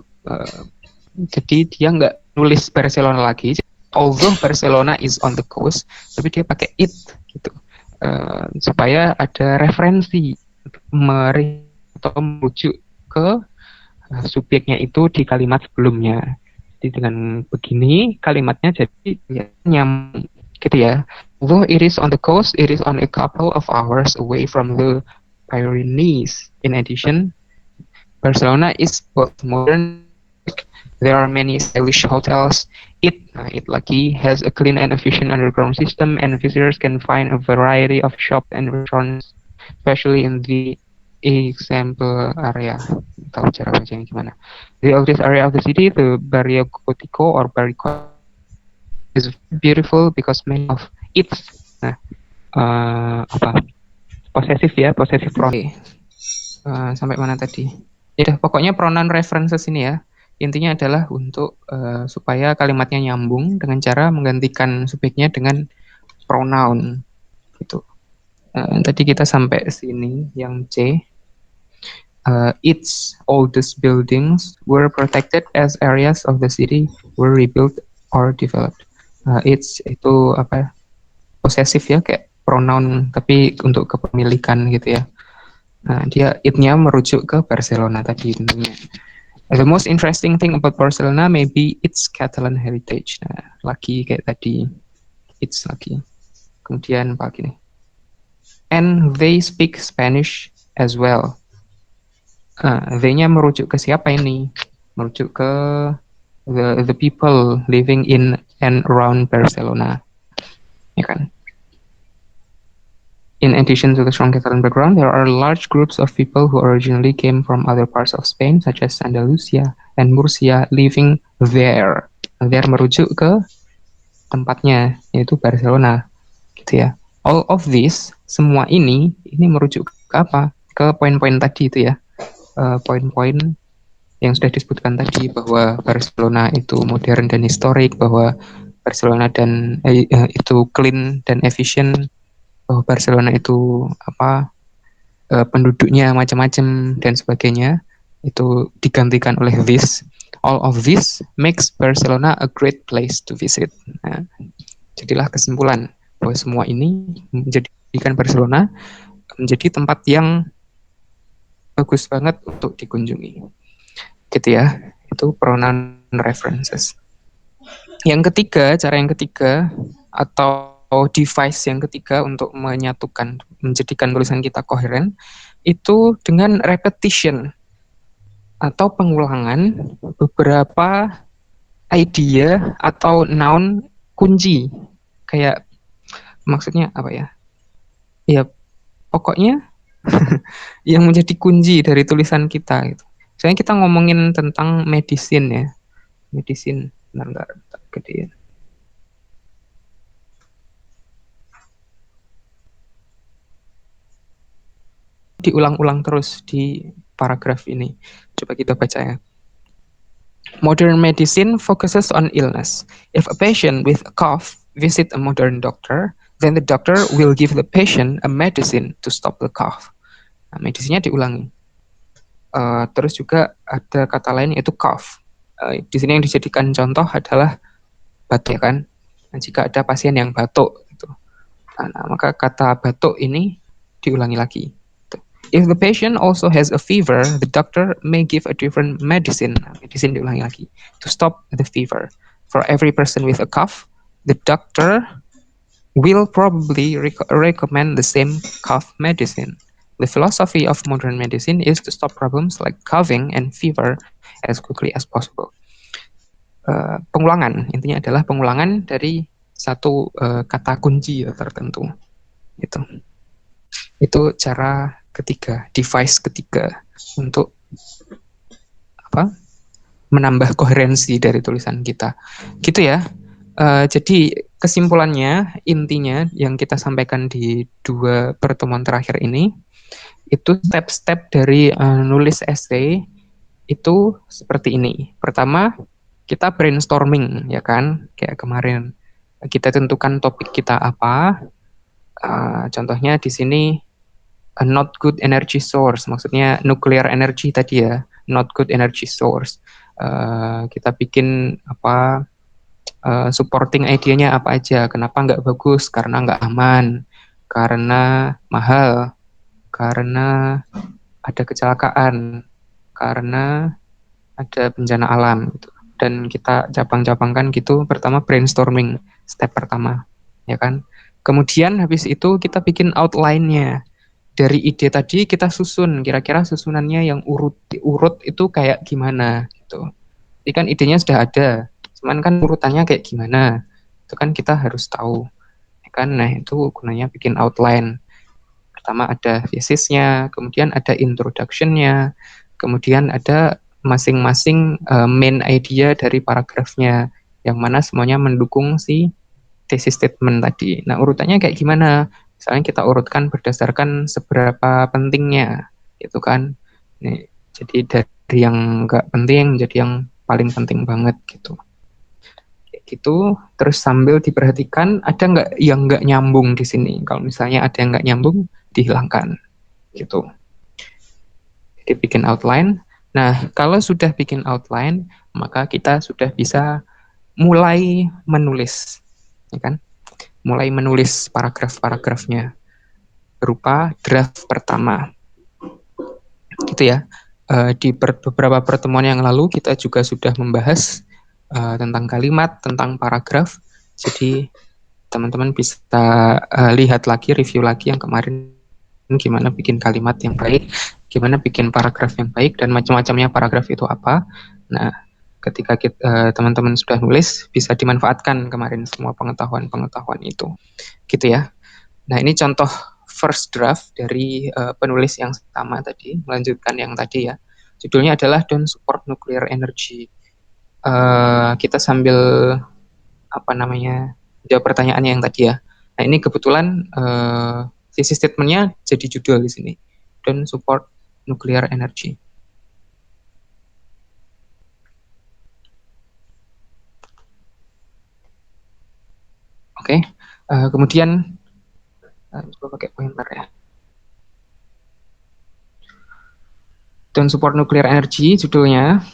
dia nggak nulis Barcelona lagi. Although Barcelona is on the coast, tapi dia pakai it gitu. Supaya ada referensi atau merujuk ke subjeknya itu di kalimat sebelumnya. Jadi dengan begini kalimatnya jadi nyambung gitu ya. Although it is on the coast, it is on a couple of hours away from the Pyrenees. In addition, Barcelona is both modern. There are many stylish hotels. It lucky has a clean and efficient underground system, and visitors can find a variety of shops and restaurants, especially in the example area. Tahu cara bacanya gimana? The oldest area of the city, the Barrio Gótico or Barrio, is beautiful because many of its possessive pronoun. Sampai mana tadi? Ya, pokoknya pronoun references ini ya. Intinya adalah untuk supaya kalimatnya nyambung dengan cara menggantikan subjeknya dengan pronoun gitu. Tadi kita sampai sini yang C. Its oldest buildings were protected as areas of the city were rebuilt or developed. Its itu apa? Possessive ya, kayak pronoun tapi untuk kepemilikan gitu ya. Nah, dia it-nya merujuk ke Barcelona tadi tentunya. The most interesting thing about Barcelona may be its Catalan heritage. Nah, lagi kayak tadi, it's lagi. Kemudian apa gini? And they speak Spanish as well. They-nya merujuk ke siapa ini? Merujuk ke the people living in and around Barcelona, ya kan? In addition to the strong Catalan background, there are large groups of people who originally came from other parts of Spain, such as Andalusia and Murcia, living there. There merujuk ke tempatnya, yaitu Barcelona, gitu ya. All of this, semua ini merujuk ke apa? Ke poin-poin tadi itu ya. Poin-poin yang sudah disebutkan tadi bahwa Barcelona itu modern dan historik, bahwa Barcelona dan itu clean dan efisien, bahwa Barcelona itu penduduknya macam-macam dan sebagainya, itu digantikan oleh this. All of this makes Barcelona a great place to visit. Nah, jadilah kesimpulan bahwa semua ini menjadikan Barcelona menjadi tempat yang bagus banget untuk dikunjungi. Gitu ya. Itu pronoun references. Cara yang ketiga atau device yang ketiga untuk menjadikan tulisan kita koheren itu dengan repetition atau pengulangan beberapa idea atau noun kunci. Kayak maksudnya apa ya? Ya pokoknya yang menjadi kunci dari tulisan kita gitu. Misalnya kita ngomongin tentang medicine ya. Medicine, bentar gedein. Diulang-ulang terus di paragraf ini. Coba kita baca ya. Modern medicine focuses on illness. If a patient with a cough visit a modern doctor, then the doctor will give the patient a medicine to stop the cough. Nah, medisinya diulangi. Terus juga ada kata lain yaitu cough. Di sini yang dijadikan contoh adalah batuk kan. Nah, jika ada pasien yang batuk, gitu. Nah, maka kata batuk ini diulangi lagi. If the patient also has a fever, the doctor may give a different medicine. Medicine diulangi lagi to stop the fever. For every person with a cough, the doctor will probably recommend the same cough medicine. The philosophy of modern medicine is to stop problems like coughing and fever as quickly as possible. Pengulangan, intinya adalah pengulangan dari satu kata kunci tertentu. Itu cara ketiga, device ketiga untuk menambah koherensi dari tulisan kita. Gitu ya. Jadi kesimpulannya, intinya yang kita sampaikan di 2 pertemuan terakhir ini, itu step-step dari nulis essay itu seperti ini. Pertama, kita brainstorming, ya kan? Kayak kemarin, kita tentukan topik kita apa. Contohnya di sini, a not good energy source, maksudnya nuclear energy tadi ya, not good energy source. Kita bikin supporting idenya apa aja, kenapa nggak bagus, karena nggak aman, karena mahal, karena ada kecelakaan, karena ada bencana alam gitu. Dan kita cabang-cabangkan gitu. Pertama brainstorming, step pertama, ya kan. Kemudian habis itu kita bikin outline-nya. Dari ide tadi kita susun, kira-kira susunannya yang urut itu kayak gimana gitu. Jadi kan idenya sudah ada, cuman kan urutannya kayak gimana, itu kan kita harus tahu, ya kan. Nah itu gunanya bikin outline. Pertama ada tesisnya, kemudian ada introduction-nya, kemudian ada masing-masing main idea dari paragrafnya, yang mana semuanya mendukung si thesis statement tadi. Nah urutannya kayak gimana? Misalnya kita urutkan berdasarkan seberapa pentingnya, gitu kan. Nih, jadi dari yang nggak penting jadi yang paling penting banget gitu. Kayak gitu. Terus sambil diperhatikan ada nggak yang nggak nyambung di sini. Kalau misalnya ada yang nggak nyambung, dihilangkan gitu. Jadi bikin outline. Nah kalau sudah bikin outline, maka kita sudah bisa mulai menulis, ya kan? Mulai menulis paragraf-paragrafnya berupa draft pertama. Gitu ya. Di beberapa pertemuan yang lalu kita juga sudah membahas tentang kalimat, tentang paragraf. Jadi teman-teman bisa lihat lagi, review lagi yang kemarin, gimana bikin kalimat yang baik, gimana bikin paragraf yang baik, dan macam-macamnya paragraf itu apa. Nah, ketika teman-teman sudah nulis, bisa dimanfaatkan kemarin semua pengetahuan-pengetahuan itu. Gitu ya. Nah, ini contoh first draft dari penulis yang sama tadi, melanjutkan yang tadi ya. Judulnya adalah Don't Support Nuclear Energy. Kita sambil jawab pertanyaannya yang tadi ya. Nah, ini kebetulan thesis statement-nya jadi judul di sini. Don't Support Nuclear Energy. Oke, kemudian coba pakai pointer ya. Don't Support Nuclear Energy judulnya.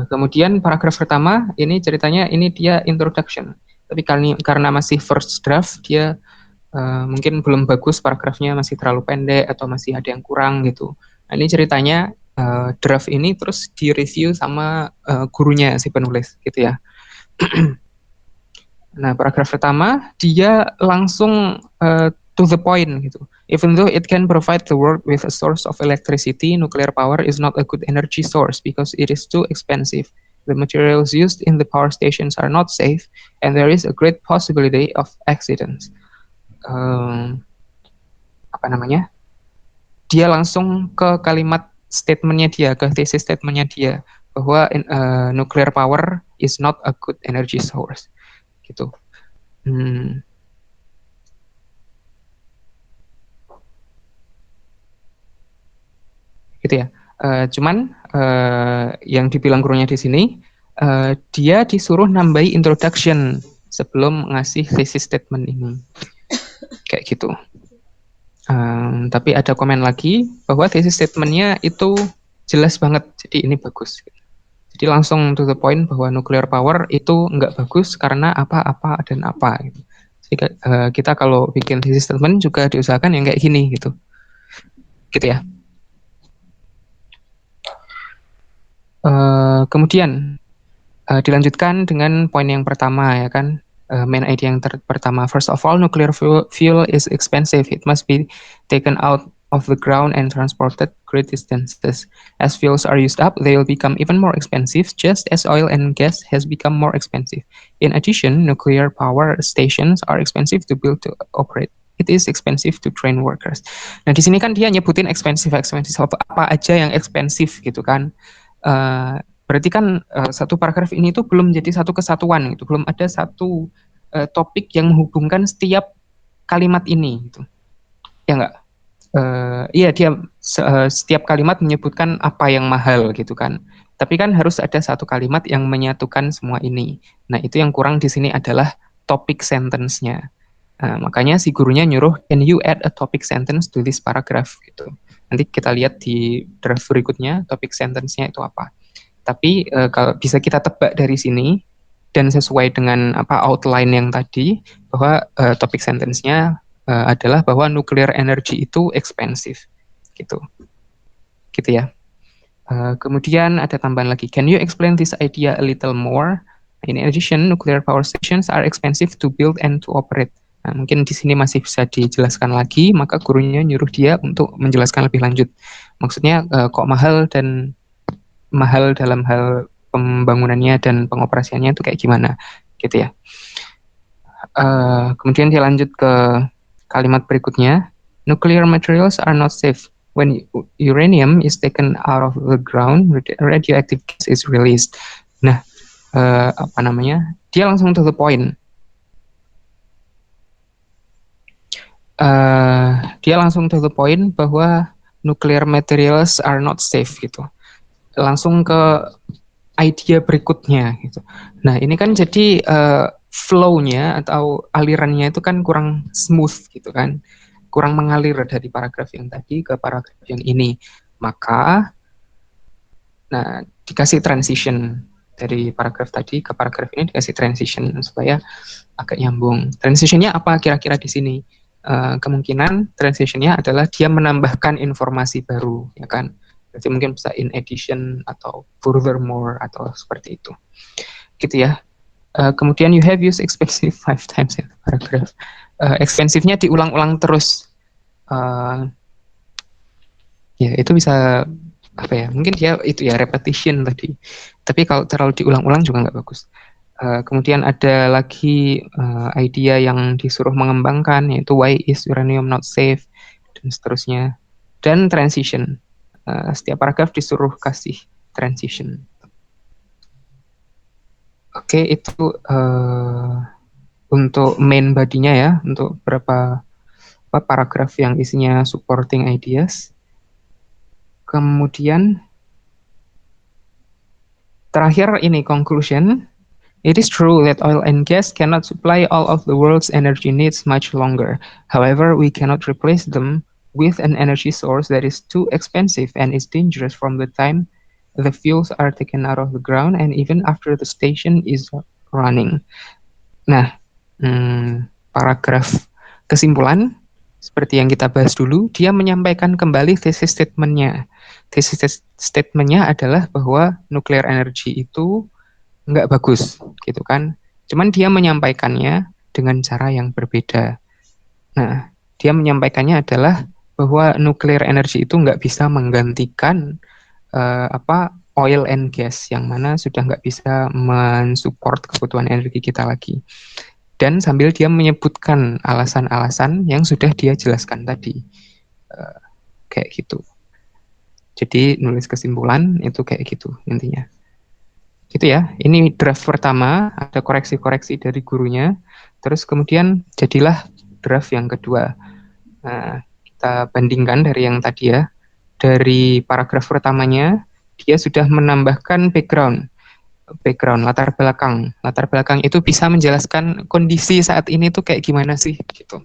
Kemudian paragraf pertama ini ceritanya, ini dia introduction. Tapi karena masih first draft, dia mungkin belum bagus, paragrafnya masih terlalu pendek atau masih ada yang kurang gitu. Nah, ini ceritanya draft ini terus direview sama gurunya si penulis gitu ya. Nah, paragraf pertama dia langsung to the point gitu. Even though it can provide the world with a source of electricity, nuclear power is not a good energy source because it is too expensive. The materials used in the power stations are not safe, and there is a great possibility of accidents. Dia langsung ke kalimat statementnya dia, ke thesis statementnya dia, bahwa nuclear power is not a good energy source. Gitu. Gitu ya. Cuman yang dibilang gurunya di sini, dia disuruh nambahi introduction sebelum ngasih thesis statement ini. Kayak gitu. Tapi ada komen lagi bahwa thesis statement-nya itu jelas banget, jadi ini bagus. Jadi langsung to the point bahwa nuclear power itu nggak bagus karena apa-apa dan apa. Jadi kita kalau bikin thesis statement juga diusahakan yang kayak gini gitu. Gitu ya. Kemudian dilanjutkan dengan poin yang pertama ya kan. main idea yang pertama. First of all, nuclear fuel is expensive. It must be taken out of the ground and transported great distances. As fuels are used up, they will become even more expensive, just as oil and gas has become more expensive. In addition, nuclear power stations are expensive to build to operate. It is expensive to train workers. Nah, di sini kan dia nyebutin expensive apa aja yang ekspensif gitu kan. Berarti kan satu paragraf ini tuh belum jadi satu kesatuan gitu, belum ada satu topik yang menghubungkan setiap kalimat ini gitu. Ya enggak? Iya, dia setiap kalimat menyebutkan apa yang mahal gitu kan. Tapi kan harus ada satu kalimat yang menyatukan semua ini. Nah, itu yang kurang di sini adalah topic sentence-nya. Makanya si gurunya nyuruh, can you add a topic sentence to this paragraph gitu. Nanti kita lihat di draft berikutnya topic sentence-nya itu apa. Tapi kalau bisa kita tebak dari sini dan sesuai dengan apa outline yang tadi bahwa topic sentence-nya adalah bahwa nuclear energy itu expensive gitu ya. Kemudian ada tambahan lagi, can you explain this idea a little more? In addition, nuclear power stations are expensive to build and to operate. Nah, mungkin di sini masih bisa dijelaskan lagi, maka gurunya nyuruh dia untuk menjelaskan lebih lanjut. Maksudnya kok mahal dalam hal pembangunannya dan pengoperasiannya itu kayak gimana gitu ya. Kemudian dia lanjut ke kalimat berikutnya, nuclear materials are not safe. When uranium is taken out of the ground, radioactive gas is released. Nah, apa namanya? Dia langsung to the point. Dia langsung to the point bahwa nuclear materials are not safe gitu. Langsung ke idea berikutnya gitu. Nah, ini kan jadi flow-nya atau alirannya itu kan kurang smooth gitu kan. Kurang mengalir dari paragraf yang tadi ke paragraf yang ini. Maka nah dikasih transition dari paragraf tadi ke paragraf ini, dikasih transition supaya agak nyambung. Transitionnya apa kira-kira di sini? Kemungkinan transitionnya adalah dia menambahkan informasi baru, ya kan? Berarti mungkin bisa in addition atau furthermore atau seperti itu, gitu ya. Kemudian you have used expensive 5 times in the paragraph. Expensive-nya diulang-ulang terus. Ya itu bisa apa ya? Mungkin dia itu ya repetition tadi. Tapi kalau terlalu diulang-ulang juga nggak bagus. Kemudian ada lagi idea yang disuruh mengembangkan, yaitu why is uranium not safe dan seterusnya. Dan transition. Setiap paragraf disuruh kasih transition. Oke, itu untuk main body-nya ya, untuk beberapa paragraf yang isinya supporting ideas. Kemudian terakhir ini conclusion. It is true that oil and gas cannot supply all of the world's energy needs much longer. However, we cannot replace them with an energy source that is too expensive and is dangerous from the time the fuels are taken out of the ground and even after the station is running. Nah, paragraf kesimpulan seperti yang kita bahas dulu, dia menyampaikan kembali thesis statement-nya. Thesis statement-nya adalah bahwa nuclear energy itu nggak bagus, gitu kan. Cuman dia menyampaikannya dengan cara yang berbeda. Nah, dia menyampaikannya adalah bahwa nuclear energy itu nggak bisa menggantikan oil and gas, yang mana sudah nggak bisa mensupport kebutuhan energi kita lagi. Dan sambil dia menyebutkan alasan-alasan yang sudah dia jelaskan tadi. Kayak gitu. Jadi nulis kesimpulan itu kayak gitu intinya. Gitu ya, ini draft pertama, ada koreksi-koreksi dari gurunya, terus kemudian jadilah draft yang kedua. Nah, kita bandingkan dari yang tadi ya, dari paragraf pertamanya, dia sudah menambahkan background, latar belakang itu bisa menjelaskan kondisi saat ini tuh kayak gimana sih, gitu.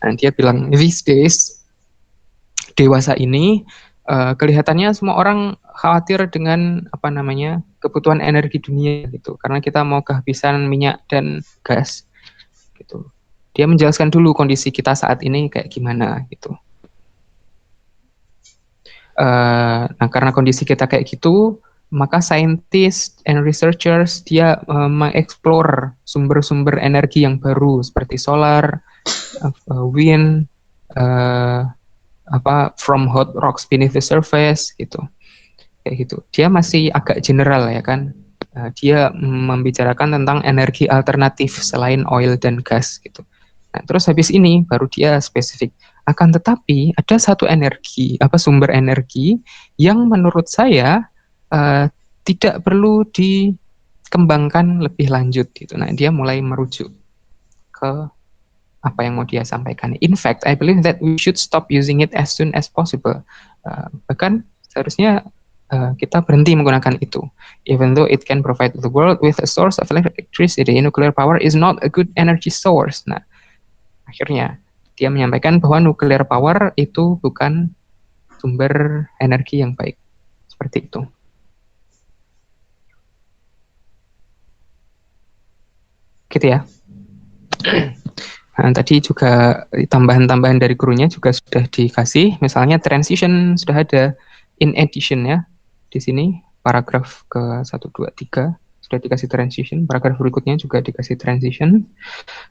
Nah, dia bilang, these days, dewasa ini, kelihatannya semua orang khawatir dengan kebutuhan energi dunia gitu, karena kita mau kehabisan minyak dan gas gitu. Dia menjelaskan dulu kondisi kita saat ini kayak gimana gitu. Nah, karena kondisi kita kayak gitu, maka scientists and researchers dia mengeksplor sumber-sumber energi yang baru seperti solar, wind, from hot rocks beneath the surface gitu, kayak gitu. Dia masih agak general ya kan. Dia membicarakan tentang energi alternatif selain oil dan gas gitu. Nah, terus habis ini baru dia spesifik. Akan tetapi ada satu sumber energi yang menurut saya tidak perlu dikembangkan lebih lanjut gitu. Nah, dia mulai merujuk ke apa yang mau dia sampaikan. In fact, I believe that we should stop using it as soon as possible. Bahkan seharusnya kita berhenti menggunakan itu. Even though it can provide the world with a source of electricity, nuclear power is not a good energy source. Nah, akhirnya dia menyampaikan bahwa nuclear power itu bukan sumber energi yang baik. Seperti itu. Gitu ya. Nah, tadi juga tambahan-tambahan dari gurunya juga sudah dikasih. Misalnya transition sudah ada in addition ya. Di sini paragraf ke 1, 2, 3 sudah dikasih transition. Paragraf berikutnya juga dikasih transition.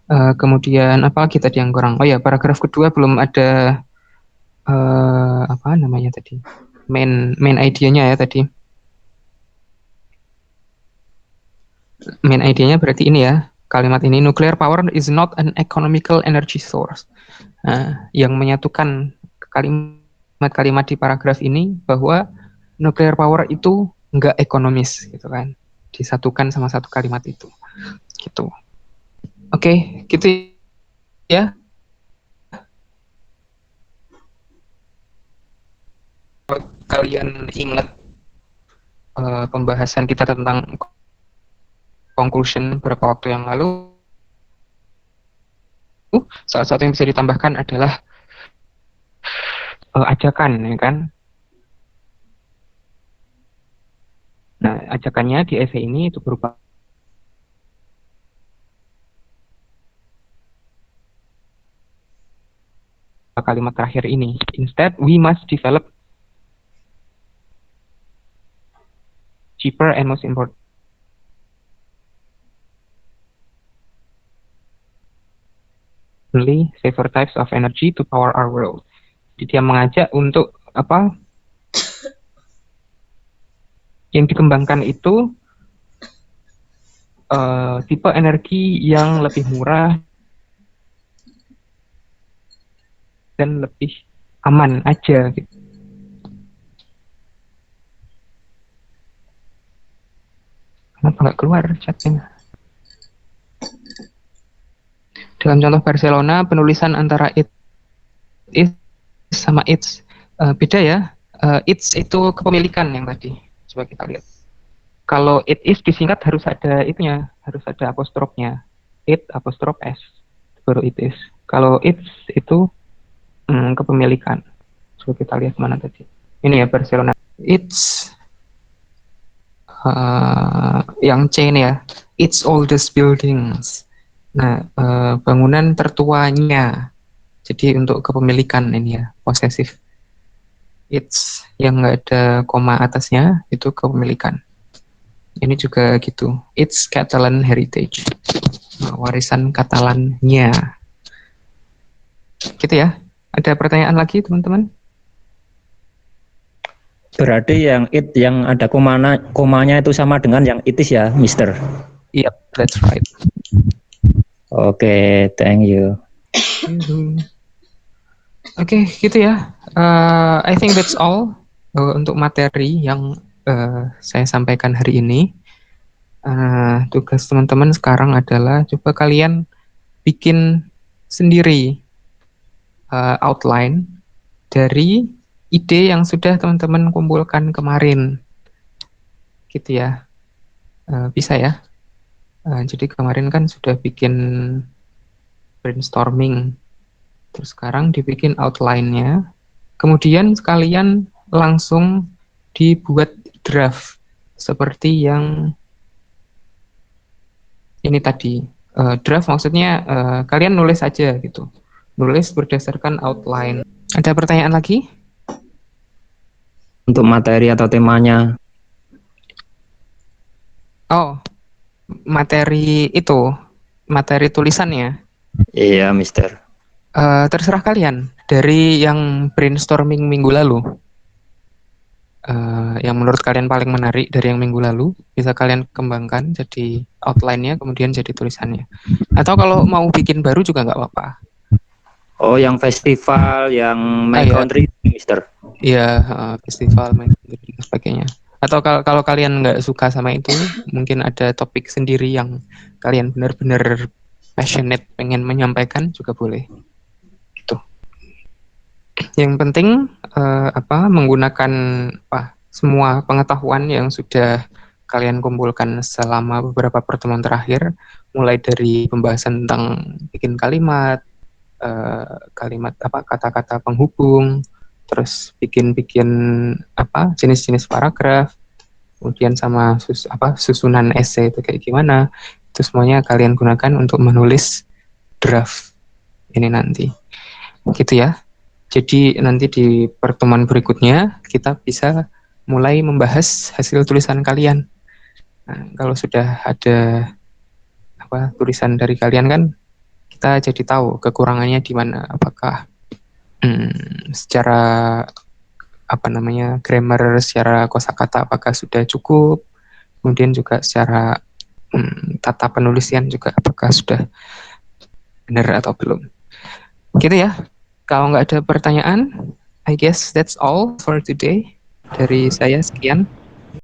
Kemudian apa lagi tadi yang kurang? Oh ya, paragraf kedua belum ada apa namanya tadi? Main idenya ya tadi. Main idenya berarti ini ya. Kalimat ini, nuclear power is not an economical energy source. Nah, yang menyatukan kalimat-kalimat di paragraf ini bahwa nuclear power itu nggak ekonomis, gitu kan. Disatukan sama satu kalimat itu. Gitu. Oke, gitu ya. Kalau kalian ingat pembahasan kita tentang conclusion beberapa waktu yang lalu, salah satu yang bisa ditambahkan adalah ajakan, ya kan? Nah, ajakannya di essay ini itu berupa kalimat terakhir ini. Instead, we must develop cheaper and most important safer types of energy to power our world. Jadi dia mengajak untuk apa? Yang dikembangkan itu tipe energi yang lebih murah dan lebih aman aja gitu. Kenapa nggak keluar chatnya? Dalam contoh Barcelona, penulisan antara it is sama its beda ya. Its itu kepemilikan yang tadi. Coba kita lihat. Kalau it is disingkat harus ada itunya, harus ada apostrofnya. It apostrof s baru it is. Kalau its itu kepemilikan. Coba kita lihat mana tadi. Ini ya Barcelona. It's yang C ini ya. Its oldest buildings. Nah, bangunan tertuanya. Jadi untuk kepemilikan ini ya, posesif. It's yang nggak ada koma atasnya, itu kepemilikan. Ini juga gitu. It's Catalan heritage. Warisan Katalannya. Gitu ya. Ada pertanyaan lagi, teman-teman? Berarti yang it yang ada komanya itu sama dengan yang it is ya, Mister? Yep, that's right. Oke, thank you. Oke, gitu ya. I think that's all untuk materi yang saya sampaikan hari ini. Tugas teman-teman sekarang adalah coba kalian bikin sendiri outline dari ide yang sudah teman-teman kumpulkan kemarin. Gitu ya. Bisa ya. Jadi kemarin kan sudah bikin brainstorming, terus sekarang dibikin outline-nya, kemudian sekalian langsung dibuat draft seperti yang ini tadi. Draft maksudnya kalian nulis aja gitu, nulis berdasarkan outline. Ada pertanyaan lagi? Untuk materi atau temanya? Oh, materi tulisannya. Iya, Mister. Terserah kalian. Dari yang brainstorming minggu lalu, yang menurut kalian paling menarik dari yang minggu lalu, bisa kalian kembangkan jadi outline-nya, kemudian jadi tulisannya. Atau kalau mau bikin baru juga nggak apa-apa. Oh, yang festival, yang Ah My ya, Country, Mister. iya, festival dan sebagainya. Atau kalau kalian nggak suka sama itu, mungkin ada topik sendiri yang kalian benar-benar passionate pengen menyampaikan juga boleh. Gitu. Yang penting menggunakan semua pengetahuan yang sudah kalian kumpulkan selama beberapa pertemuan terakhir, mulai dari pembahasan tentang bikin kalimat, kata-kata penghubung, terus bikin jenis-jenis paragraf, kemudian sama susunan esai itu kayak gimana, itu semuanya kalian gunakan untuk menulis draft ini nanti, gitu ya. Jadi nanti di pertemuan berikutnya kita bisa mulai membahas hasil tulisan kalian. Nah, kalau sudah ada tulisan dari kalian kan kita jadi tahu kekurangannya di mana. Apakah secara grammar, secara kosakata apakah sudah cukup, kemudian juga secara tata penulisan juga apakah sudah benar atau belum. Gitu ya. Kalau nggak ada pertanyaan, I guess that's all for today. Dari saya sekian.